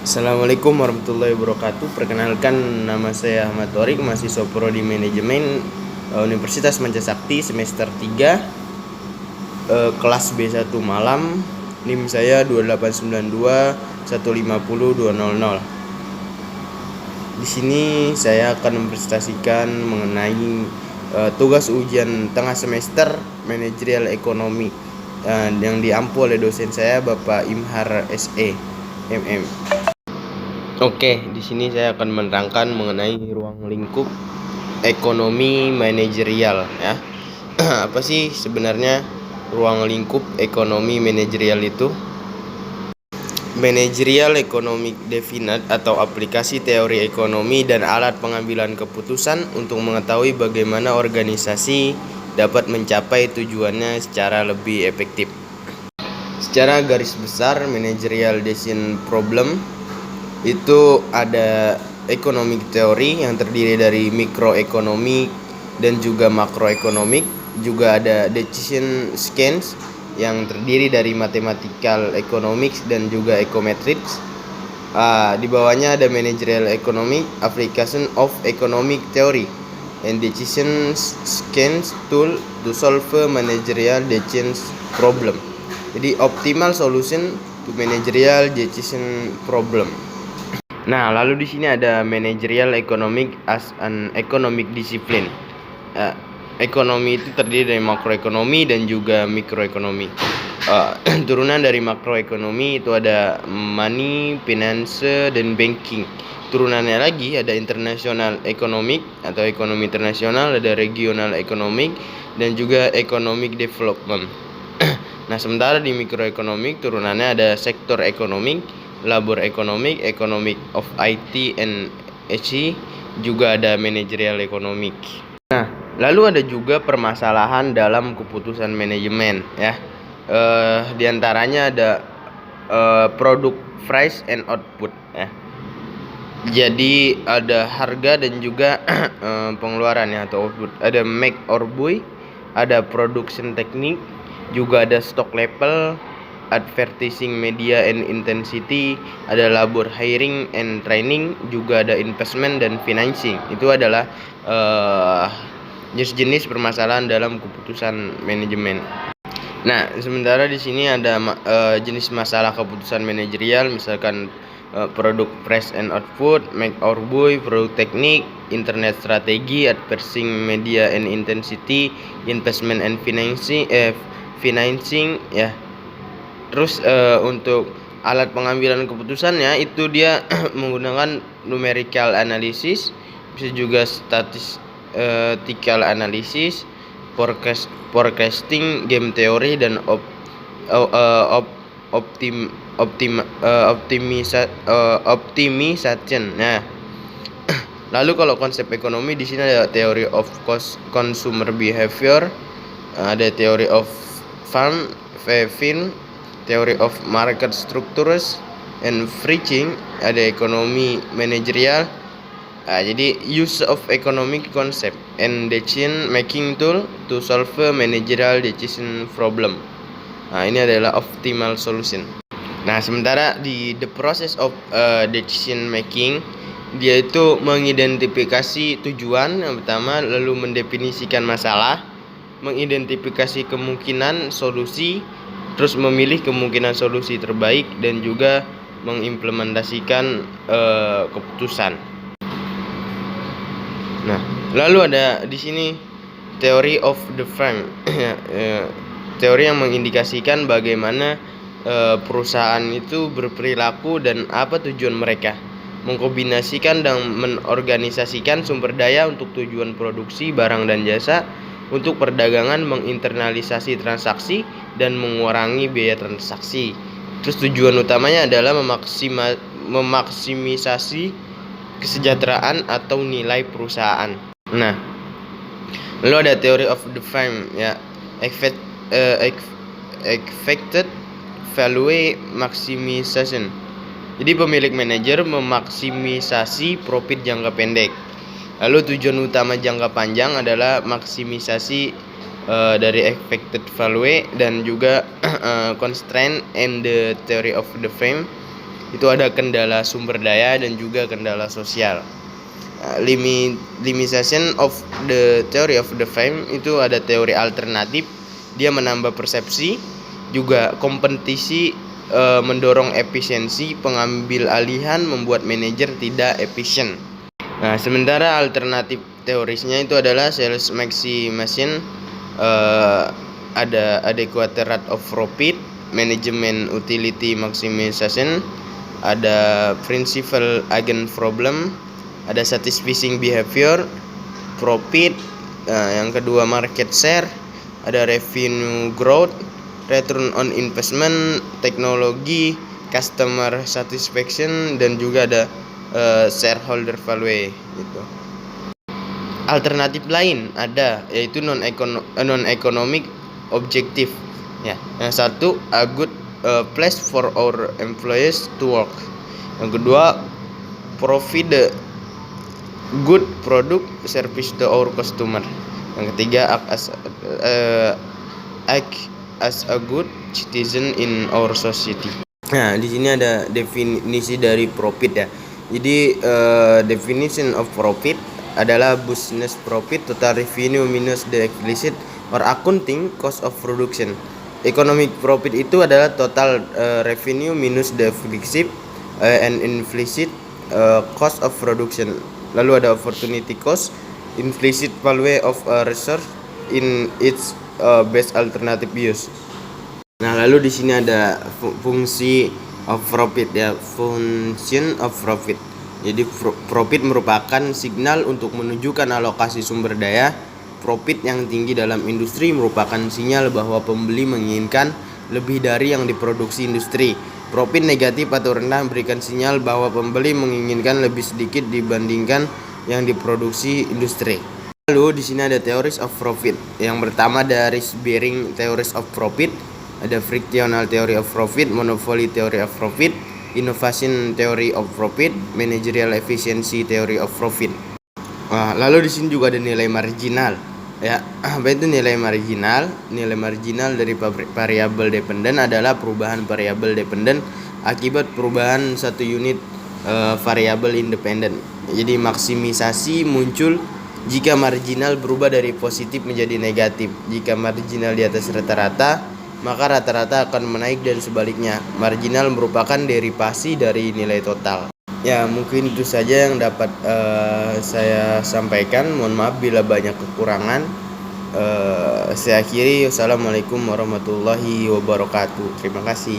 Assalamualaikum warahmatullahi wabarakatuh. Perkenalkan, nama saya Ahmad Torik, mahasiswa Prodi Manajemen Universitas Mancasakti semester 3, kelas B1 Malam. NIM saya 28921502000. Di sini saya akan mempresentasikan mengenai tugas ujian tengah semester manajerial ekonomi yang diampu oleh dosen saya Bapak Imhar SE MM. Oke, di sini saya akan menerangkan mengenai ruang lingkup ekonomi manajerial ya. Apa sih sebenarnya ruang lingkup ekonomi manajerial itu? Managerial Economic Definite atau aplikasi teori ekonomi dan alat pengambilan keputusan untuk mengetahui bagaimana organisasi dapat mencapai tujuannya secara lebih efektif. Secara garis besar, managerial decision problem itu ada economic theory yang terdiri dari mikroekonomi dan juga makroekonomik, juga ada decision science yang terdiri dari mathematical economics dan juga econometrics. Di bawahnya ada managerial economic application of economic theory and decision science tool to solve a managerial decision problem. Jadi optimal solution to managerial decision problem. Nah, lalu di sini ada managerial economic as an economic discipline. Ekonomi itu terdiri dari makroekonomi dan juga mikroekonomi. Turunan dari makroekonomi itu ada money, finance, dan banking. Turunannya lagi ada international economic atau ekonomi internasional, ada regional economic, dan juga economic development. Nah, sementara di mikroekonomik turunannya ada sektor ekonomi, labor economic, economic of IT and HE, juga ada managerial economic. Nah, lalu ada juga permasalahan dalam keputusan manajemen ya. Di antaranya ada product price and output ya. Jadi ada harga dan juga pengeluaran ya atau output. Ada make or buy, ada production technique, juga ada stock level, advertising media and intensity, ada labor hiring and training, juga ada investment dan financing. Itu adalah jenis-jenis permasalahan dalam keputusan manajemen. Nah, sementara di sini ada jenis masalah keputusan manajerial, misalkan produk price and output, make or buy, produk teknik, internet strategi, advertising media and intensity, investment and financing ya. Terus untuk alat pengambilan keputusannya itu dia menggunakan numerical analysis, bisa juga statistical analysis, forecasting, game theory, dan optimization. Nah, lalu kalau konsep ekonomi di sini ada theory of consumer behavior, ada theory of farm, theory of market structures and pricing, ada ekonomi manajerial. Jadi use of economic concept and decision making tool to solve a managerial decision problem. Ini adalah optimal solution. Nah, sementara di the process of decision making, dia itu mengidentifikasi tujuan yang pertama, lalu mendefinisikan masalah, mengidentifikasi kemungkinan solusi, terus memilih kemungkinan solusi terbaik, dan juga mengimplementasikan keputusan. Nah, lalu ada di sini theory of the frame, teori yang mengindikasikan bagaimana perusahaan itu berperilaku dan apa tujuan mereka, mengkombinasikan dan menorganisasikan sumber daya untuk tujuan produksi barang dan jasa, untuk perdagangan, menginternalisasi transaksi dan mengurangi biaya transaksi. Terus tujuan utamanya adalah memaksimisasi kesejahteraan atau nilai perusahaan. Nah, lalu ada theory of the firm ya, expected value maximization. Jadi pemilik manajer memaksimisasi profit jangka pendek. Lalu tujuan utama jangka panjang adalah maksimisasi dari expected value dan juga constraint and the theory of the frame. Itu ada kendala sumber daya dan juga kendala sosial. Limitation of the theory of the fame, itu ada teori alternatif, dia menambah persepsi, juga kompetisi mendorong efisiensi, pengambil alihan membuat manajer tidak efisien. Nah, sementara alternatif teorisnya itu adalah sales maximization, ada adequate rate of profit, management utility maximization, ada principal agent problem, ada satisfying behavior, profit, yang kedua market share, ada revenue growth, return on investment, teknologi, customer satisfaction, dan juga ada shareholder value gitu. Alternatif lain ada, yaitu non-economic objective ya. Yang satu, a good place for our employees to work. Yang kedua, provide the good product service to our customer. Yang ketiga, act as a good citizen in our society. Nah, di sini ada definisi dari profit ya. Jadi definition of profit adalah business profit, total revenue minus the explicit or accounting cost of production. Economic profit itu adalah total revenue minus the explicit and implicit cost of production. Lalu ada opportunity cost, implicit value of a resource in its best alternative use. Nah, lalu di sini ada fungsi of profit ya, function of profit. Jadi profit merupakan signal untuk menunjukkan alokasi sumber daya. Profit yang tinggi dalam industri merupakan sinyal bahwa pembeli menginginkan lebih dari yang diproduksi industri. Profit negatif atau rendah memberikan sinyal bahwa pembeli menginginkan lebih sedikit dibandingkan yang diproduksi industri. Lalu di sini ada theories of profit. Yang pertama ada risk bearing theories of profit, ada frictional theory of profit, monopoly theory of profit, innovation theory of profit, managerial efficiency theory of profit. Lalu di sini juga ada nilai marginal. Ya, apa itu nilai marginal? Nilai marginal dari variabel dependen adalah perubahan variabel dependen akibat perubahan satu unit variabel independen. Jadi maksimisasi muncul jika marginal berubah dari positif menjadi negatif. Jika marginal di atas rata-rata, maka rata-rata akan menaik dan sebaliknya. Marginal merupakan derivasi dari nilai total. Ya, mungkin itu saja yang dapat saya sampaikan. Mohon maaf bila banyak kekurangan. Saya akhiri. Wassalamualaikum warahmatullahi wabarakatuh. Terima kasih.